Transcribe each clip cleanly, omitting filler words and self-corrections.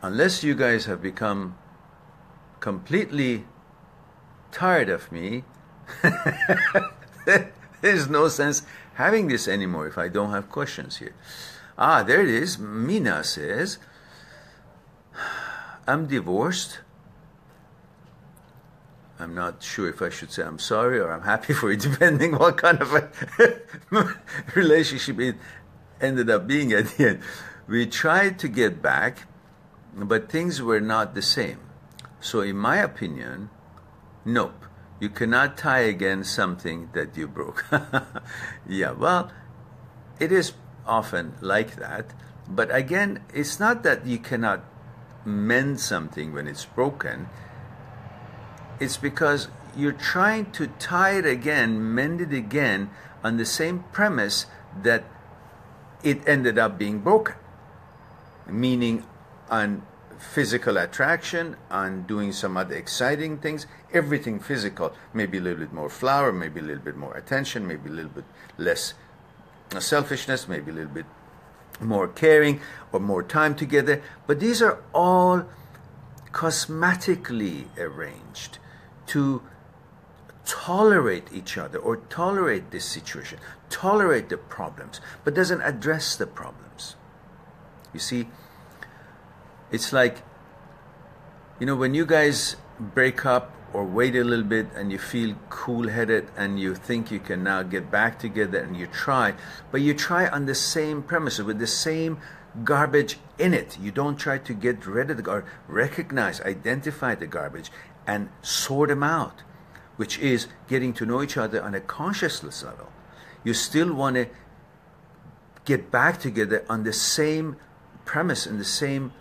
unless you guys have become completely tired of me, there's no sense having this anymore if I don't have questions here. Ah, there it is. Mina says, I'm divorced. I'm not sure if I should say I'm sorry or I'm happy for it, depending what kind of a relationship it ended up being at the end. We tried to get back, but things were not the same. So in my opinion, nope. You cannot tie again something that you broke. Yeah, well, it is often like that. But again, it's not that you cannot mend something when it's broken. It's because you're trying to tie it again, mend it again, on the same premise that it ended up being broken. Meaning on physical attraction, on doing some other exciting things, everything physical, maybe a little bit more flower, maybe a little bit more attention, maybe a little bit less selfishness, maybe a little bit more caring or more time together. But these are all cosmetically arranged to tolerate each other or tolerate this situation, tolerate the problems, but doesn't address the problems. You see, it's like, you know, when you guys break up or wait a little bit and you feel cool-headed and you think you can now get back together and you try, but you try on the same premises with the same garbage in it. You don't try to get rid of the garbage, recognize, identify the garbage and sort them out, which is getting to know each other on a consciousness level. You still want to get back together on the same premise, in the same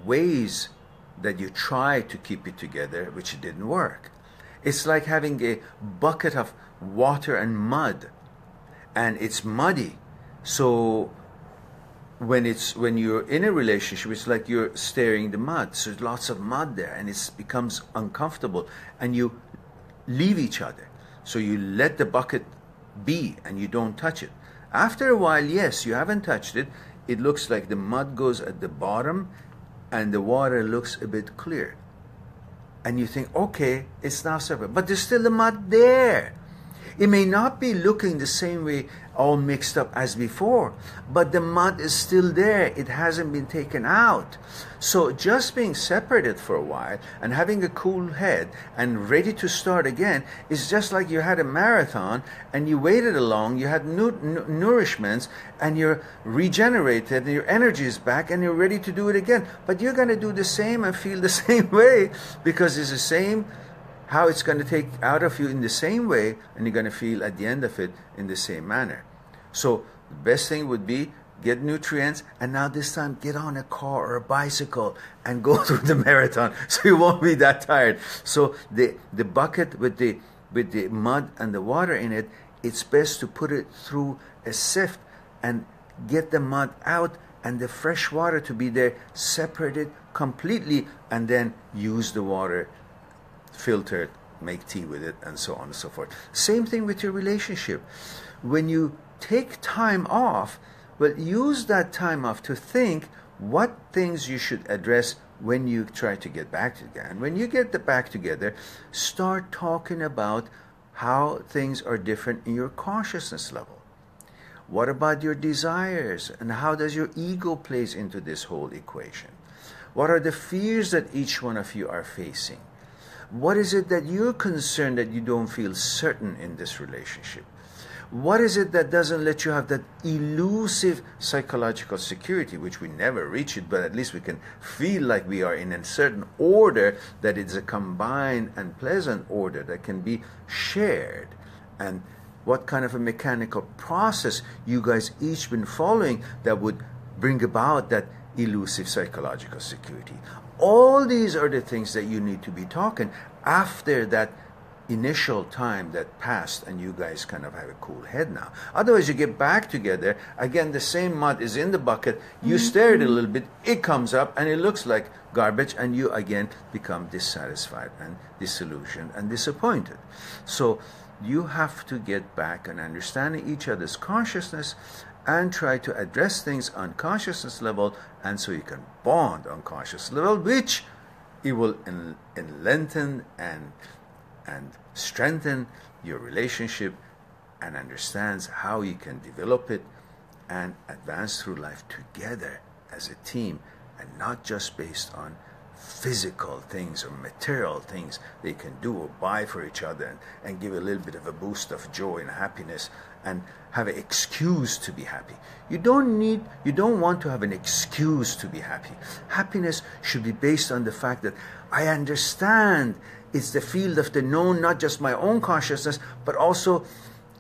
ways that you try to keep it together, which didn't work. It's like having a bucket of water and mud, and it's muddy. So when you're in a relationship, it's like you're staring the mud. So there's lots of mud there, and it becomes uncomfortable, and you leave each other. So you let the bucket be, and you don't touch it. After a while, yes, you haven't touched it. It looks like the mud goes at the bottom, and the water looks a bit clear. And you think, okay, it's now separate. But there's still the mud there. It may not be looking the same way, all mixed up as before, but the mud is still there. It hasn't been taken out. So just being separated for a while and having a cool head and ready to start again is just like you had a marathon and you waited along, you had nourishments, and you're regenerated and your energy is back and you're ready to do it again. But you're going to do the same and feel the same way because it's the same, how it's going to take out of you in the same way, and you're going to feel at the end of it in the same manner. So the best thing would be get nutrients, and now this time get on a car or a bicycle and go through the marathon so you won't be that tired. So the bucket with the mud and the water in it, it's best to put it through a sift and get the mud out and the fresh water to be there, separated completely, and then use the water, filter it, make tea with it, and so on and so forth. Same thing with your relationship. When you take time off, well, use that time off to think what things you should address when you try to get back together. And when you get back together, start talking about how things are different in your consciousness level. What about your desires, and how does your ego plays into this whole equation? What are the fears that each one of you are facing? What is it that you're concerned that you don't feel certain in this relationship? What is it that doesn't let you have that elusive psychological security, which we never reach it, but at least we can feel like we are in a certain order, that it's a combined and pleasant order that can be shared? And what kind of a mechanical process you guys each been following that would bring about that elusive psychological security? All these are the things that you need to be talking after that initial time that passed and you guys kind of have a cool head now. Otherwise, you get back together, again, the same mud is in the bucket, you stir it a little bit, it comes up and it looks like garbage, and you again become dissatisfied and disillusioned and disappointed. So you have to get back and understanding each other's consciousness and try to address things on consciousness level, and so you can bond on conscious level, which it will lengthen and strengthen your relationship, and understands how you can develop it and advance through life together as a team, and not just based on physical things or material things they can do or buy for each other, and give a little bit of a boost of joy and happiness and have an excuse to be happy. You don't want to have an excuse to be happy. Happiness should be based on the fact that I understand it's the field of the known, not just my own consciousness, but also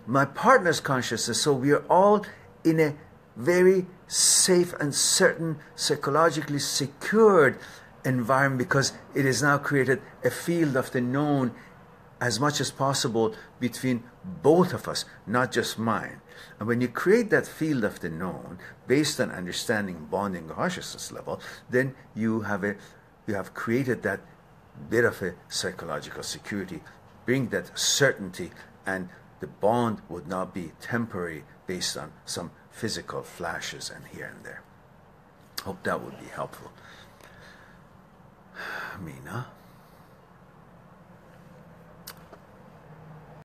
my partner's consciousness. So we are all in a very safe and certain, psychologically secured environment, because it has now created a field of the known as much as possible between both of us, not just mine. And when you create that field of the known based on understanding, bonding, consciousness level, then you have created that bit of a psychological security, bring that certainty, and the bond would not be temporary based on some physical flashes and here and there. Hope that would be helpful. Mina.